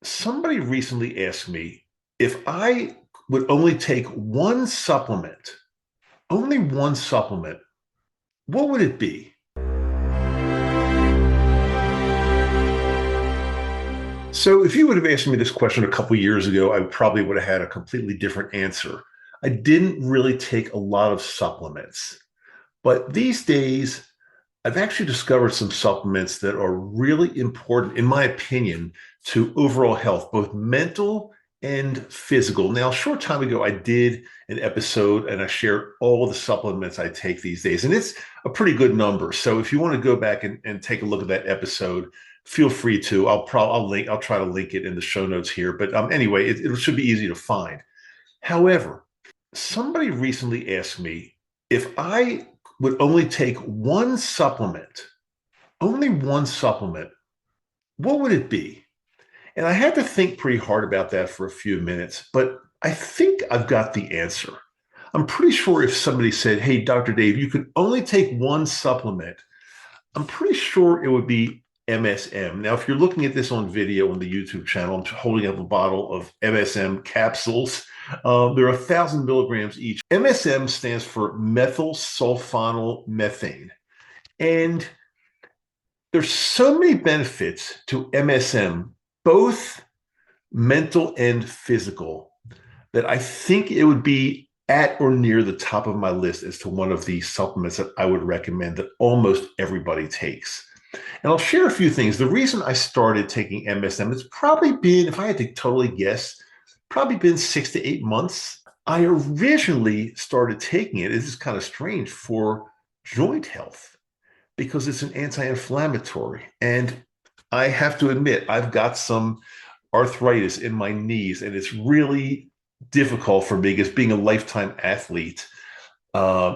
Somebody recently asked me if I would only take only one supplement, what would it be? So, if you would have asked me this question a couple years ago, I probably would have had a completely different answer. I didn't really take a lot of supplements, but these days, I've actually discovered some supplements that are really important, in my opinion, to overall health, both mental and physical. Now, a short time ago, I did an episode and I shared all the supplements I take these days, and it's a pretty good number. So if you want to go back and take a look at that episode, feel free to. I'll try to link it in the show notes here. But anyway, it should be easy to find. However, somebody recently asked me if I would only take only one supplement, what would it be? And I had to think pretty hard about that for a few minutes, but I think I've got the answer. I'm pretty sure if somebody said, "Hey, Dr. Dave, you could only take one supplement," I'm pretty sure it would be MSM. Now, if you're looking at this on video on the YouTube channel, I'm holding up a bottle of MSM capsules. They're 1,000 milligrams each. MSM stands for methyl sulfonyl methane. And there's so many benefits to MSM, both mental and physical, that I think it would be at or near the top of my list as to one of the supplements that I would recommend that almost everybody takes. And I'll share a few things. The reason I started taking MSM, it's probably been, if I had to totally guess, probably been 6 to 8 months. I originally started taking it, this is kind of strange, for joint health because it's an anti-inflammatory. And I have to admit, I've got some arthritis in my knees, and it's really difficult for me because being a lifetime athlete,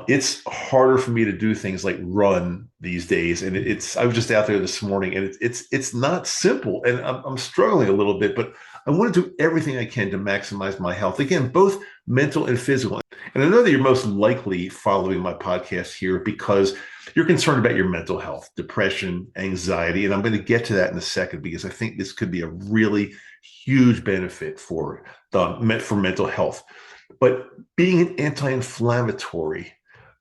it's harder for me to do things like run these days. And I was just out there this morning, and it's not simple, and I'm struggling a little bit, but I want to do everything I can to maximize my health. Again, both mental and physical. And I know that you're most likely following my podcast here because you're concerned about your mental health, depression, anxiety. And I'm going to get to that in a second because I think this could be a really huge benefit for mental health. But being an anti-inflammatory,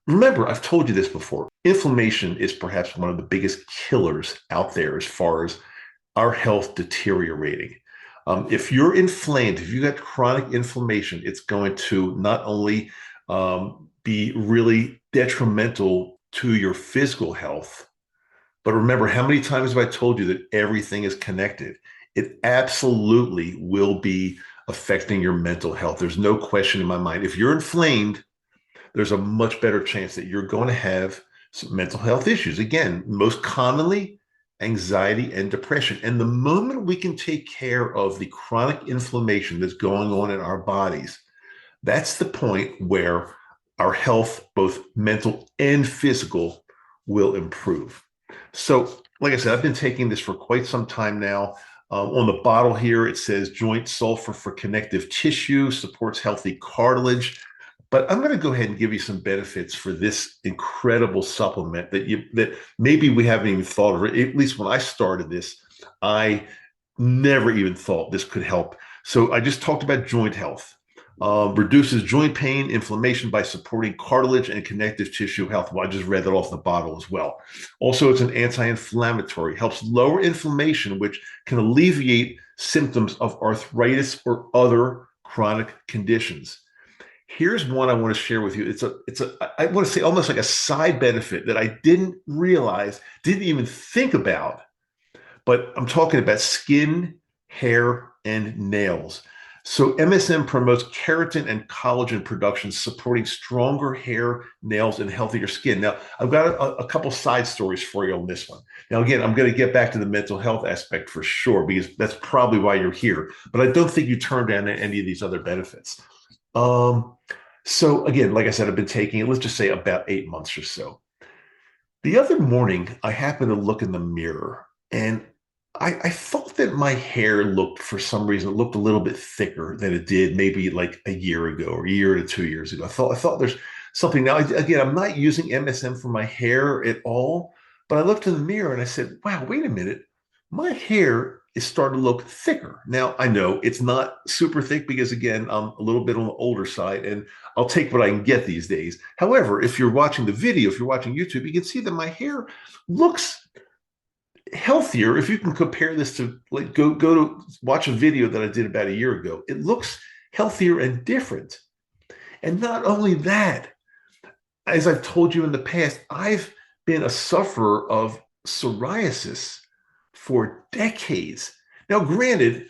remember, I've told you this before, inflammation is perhaps one of the biggest killers out there as far as our health deteriorating. If you're inflamed, if you got chronic inflammation, it's going to not only be really detrimental to your physical health, but remember, how many times have I told you that everything is connected? It absolutely will be affecting your mental health. There's no question in my mind. If you're inflamed, there's a much better chance that you're going to have some mental health issues. Again, most commonly, anxiety and depression. And the moment we can take care of the chronic inflammation that's going on in our bodies, that's the point where our health, both mental and physical, will improve. So, like I said, I've been taking this for quite some time now. On the bottle here, it says joint sulfur for connective tissue, supports healthy cartilage. But I'm going to go ahead and give you some benefits for this incredible supplement that maybe we haven't even thought of. At least when I started this, I never even thought this could help. So I just talked about joint health. Reduces joint pain, inflammation by supporting cartilage and connective tissue health. Well, I just read that off the bottle as well. Also, it's an anti-inflammatory, helps lower inflammation, which can alleviate symptoms of arthritis or other chronic conditions. Here's one I want to share with you. I want to say almost like a side benefit that I didn't realize, didn't even think about, but I'm talking about skin, hair, and nails. So MSM promotes keratin and collagen production, supporting stronger hair, nails, and healthier skin. Now, I've got a couple side stories for you on this one. Now, again, I'm going to get back to the mental health aspect for sure, because that's probably why you're here. But I don't think you turn down any of these other benefits. So again, like I said, I've been taking it, let's just say about 8 months or so. The other morning, I happened to look in the mirror, and I thought that my hair looked, for some reason, it looked a little bit thicker than it did maybe like a year ago or a year to 2 years ago. I thought there's something. Now, again, I'm not using MSM for my hair at all, but I looked in the mirror and I said, wow, wait a minute. My hair is starting to look thicker. Now, I know it's not super thick because, again, I'm a little bit on the older side and I'll take what I can get these days. However, if you're watching the video, if you're watching YouTube, you can see that my hair looks healthier. If you can compare this to, like, go to watch a video that I did about a year ago, it looks healthier and different. And not only that, as I've told you in the past, I've been a sufferer of psoriasis for decades. Now, granted,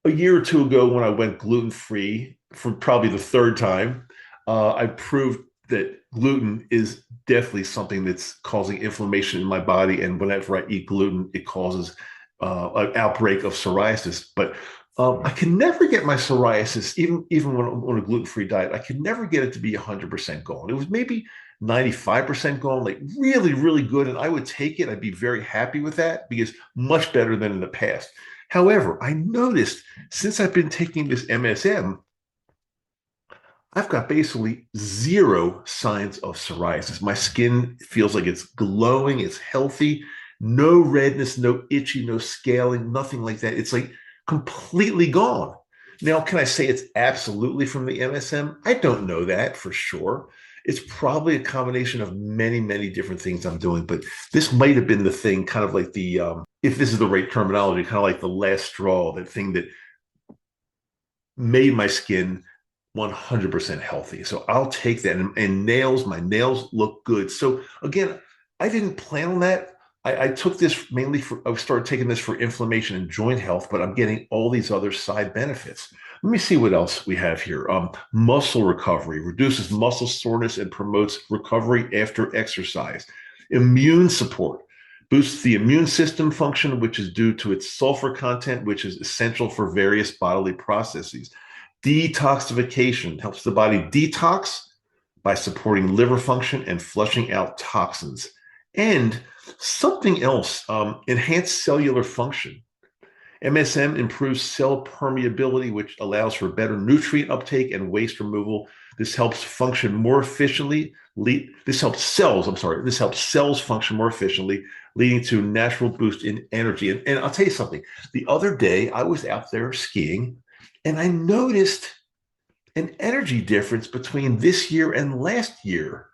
a year or two ago when I went gluten free for probably the third time, I proved that gluten is definitely something that's causing inflammation in my body. And whenever I eat gluten, it causes an outbreak of psoriasis. But I can never get my psoriasis, even when on a gluten-free diet, I can never get it to be 100% gone. It was maybe 95% gone, like really, really good. And I would take it. I'd be very happy with that because much better than in the past. However, I noticed since I've been taking this MSM, I've got basically zero signs of psoriasis. My skin feels like it's glowing, it's healthy, no redness, no itchy, no scaling, nothing like that. It's like completely gone. Now, can I say it's absolutely from the MSM? I don't know that for sure. It's probably a combination of many, many different things I'm doing, but this might have been the thing, kind of like the, if this is the right terminology, kind of like the last straw, that thing that made my skin 100% healthy. So I'll take that. And nails, my nails look good. So again, I didn't plan on that. I took this mainly I started taking this for inflammation and joint health, but I'm getting all these other side benefits. Let me see what else we have here. Muscle recovery, reduces muscle soreness and promotes recovery after exercise. Immune support, boosts the immune system function, which is due to its sulfur content, which is essential for various bodily processes. Detoxification, helps the body detox by supporting liver function and flushing out toxins. And something else, enhanced cellular function. MSM improves cell permeability, which allows for better nutrient uptake and waste removal. This helps function more efficiently. This helps cells, I'm sorry, this helps cells function more efficiently, leading to natural boost in energy. And I'll tell you something. The other day, I was out there skiing, and I noticed an energy difference between this year and last year.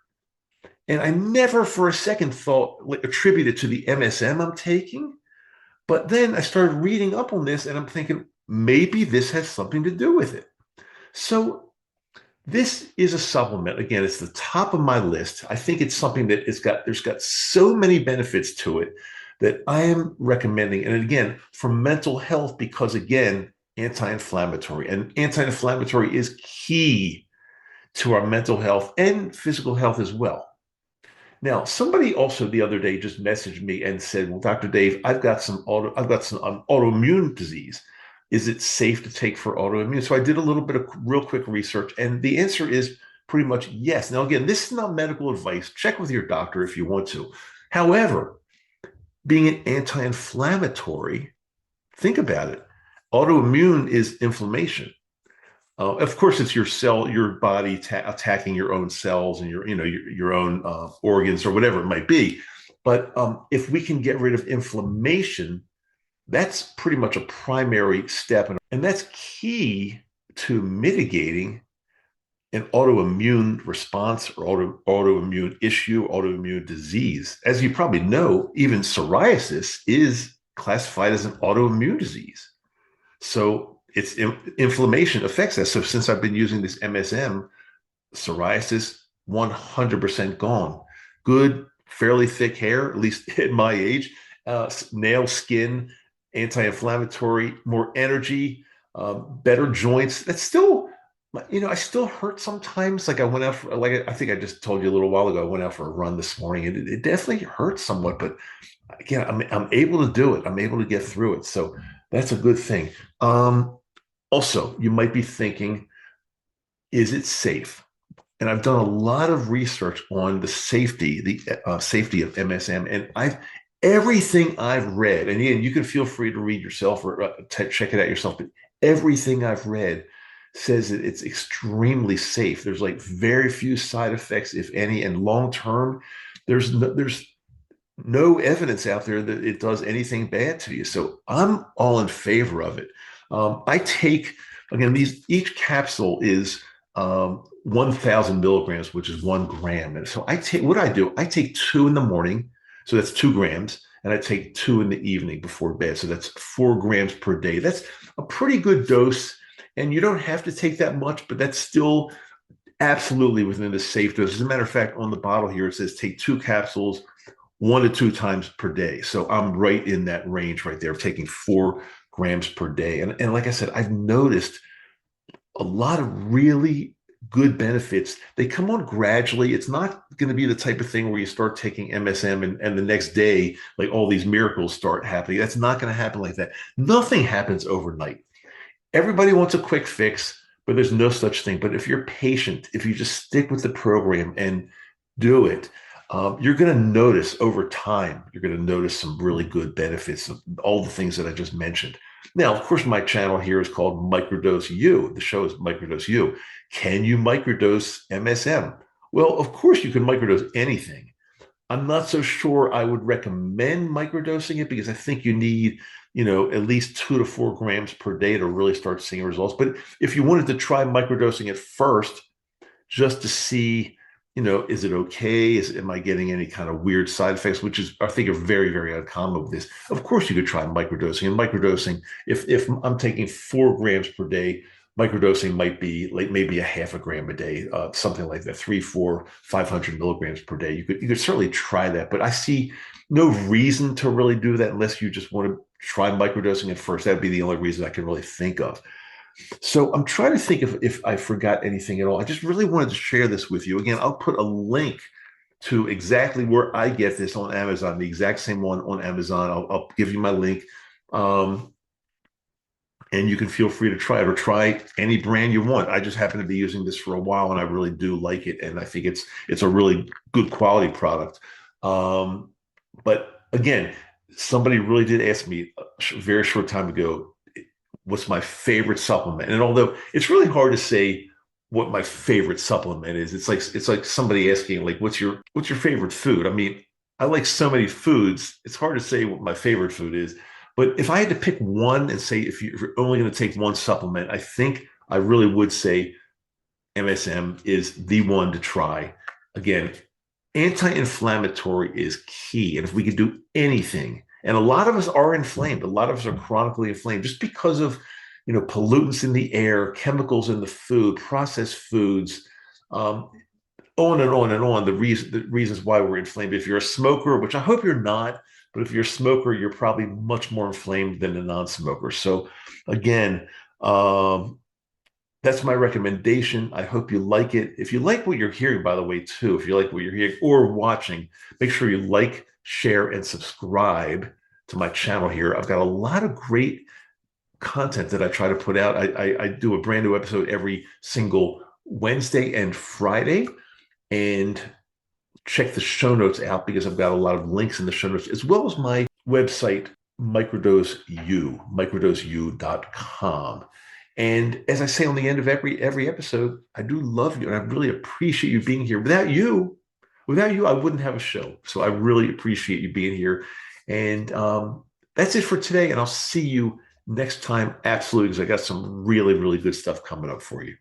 And I never for a second thought, like, attribute it to the MSM I'm taking. But then I started reading up on this and I'm thinking maybe this has something to do with it. So this is a supplement. Again, it's the top of my list. I think it's something that there's got so many benefits to it that I am recommending. And again, for mental health, because again, anti-inflammatory. And anti-inflammatory is key to our mental health and physical health as well. Now, somebody also the other day just messaged me and said, "Well, Dr. Dave, I've got some autoimmune disease. Is it safe to take for autoimmune?" So I did a little bit of real quick research, and the answer is pretty much yes. Now, again, this is not medical advice. Check with your doctor if you want to. However, being an anti-inflammatory, think about it. Autoimmune is inflammation. Of course, it's your body attacking your own cells and your own organs or whatever it might be. But if we can get rid of inflammation, that's pretty much a primary step, and that's key to mitigating an autoimmune response or autoimmune issue, autoimmune disease. As you probably know, even psoriasis is classified as an autoimmune disease. So it's inflammation affects that. So since I've been using this MSM, psoriasis 100% gone. Good, fairly thick hair, at least at my age. Nail, skin, anti-inflammatory, more energy, better joints. That's still, I still hurt sometimes. Like I went out for, like I think I just told you a little while ago, I went out for a run this morning, and it definitely hurts somewhat. But again, I'm able to do it. I'm able to get through it. So that's a good thing. Also, you might be thinking, is it safe? And I've done a lot of research on the safety of MSM, and everything I've read, and again, you can feel free to read yourself or check it out yourself, but everything I've read says that it's extremely safe. There's like very few side effects, if any, and long term, there's no evidence out there that it does anything bad to you. So I'm all in favor of it. I take, again, these, each capsule is 1,000 milligrams, which is 1 gram. And so I take, what I do, I take two in the morning. So that's 2 grams. And I take two in the evening before bed. So that's 4 grams per day. That's a pretty good dose. And you don't have to take that much, but that's still absolutely within the safe dose. As a matter of fact, on the bottle here, it says take 2 capsules 1 to 2 times per day. So I'm right in that range right there of taking 4 grams per day. And like I said, I've noticed a lot of really good benefits. They come on gradually. It's not going to be the type of thing where you start taking MSM and the next day, like all these miracles start happening. That's not going to happen like that. Nothing happens overnight. Everybody wants a quick fix, but there's no such thing. But if you're patient, if you just stick with the program and do it, you're going to notice over time, you're going to notice some really good benefits of all the things that I just mentioned. Now, of course, my channel here is called Microdose U. The show is Microdose U. Can you microdose MSM? Well, of course, you can microdose anything. I'm not so sure I would recommend microdosing it because I think you need, at least 2 to 4 grams per day to really start seeing results. But if you wanted to try microdosing it first, just to see, is it okay? Am I getting any kind of weird side effects, which is, I think, are very, very uncommon with this. Of course, you could try microdosing. And microdosing, if I'm taking 4 grams per day, microdosing might be like maybe a half a gram a day, something like that, 3, 4, 500 milligrams per day. You could certainly try that, but I see no reason to really do that unless you just want to try microdosing at first. That'd be the only reason I can really think of. So I'm trying to think if I forgot anything at all. I just really wanted to share this with you. Again, I'll put a link to exactly where I get this on Amazon, the exact same one on Amazon. I'll give you my link. Um, and you can feel free to try it or try any brand you want. I just happen to be using this for a while and I really do like it. And I think it's a really good quality product. Um, but again, somebody really did ask me a very short time ago, what's my favorite supplement? And although it's really hard to say what my favorite supplement is, it's like somebody asking like, what's your favorite food? I mean, I like so many foods. It's hard to say what my favorite food is. But if I had to pick one and say if you're only going to take one supplement, I think I really would say MSM is the one to try. Again, anti-inflammatory is key. And if we could do anything, and a lot of us are inflamed, a lot of us are chronically inflamed just because of, pollutants in the air, chemicals in the food, processed foods, um, on and on and on. The reasons why we're inflamed. If you're a smoker, which I hope you're not, but if you're a smoker, you're probably much more inflamed than a non-smoker. So again, that's my recommendation. I hope you like it. If you like what you're hearing, by the way, too, if you like what you're hearing or watching, make sure you like, share, and subscribe to my channel here. I've got a lot of great content that I try to put out. I do a brand new episode every single Wednesday and Friday. And check the show notes out because I've got a lot of links in the show notes, as well as my website, Microdose U, microdoseu.com. And as I say on the end of every episode, I do love you and I really appreciate you being here. Without you, I wouldn't have a show. So I really appreciate you being here. And that's it for today. And I'll see you next time. Absolutely, because I got some really, really good stuff coming up for you.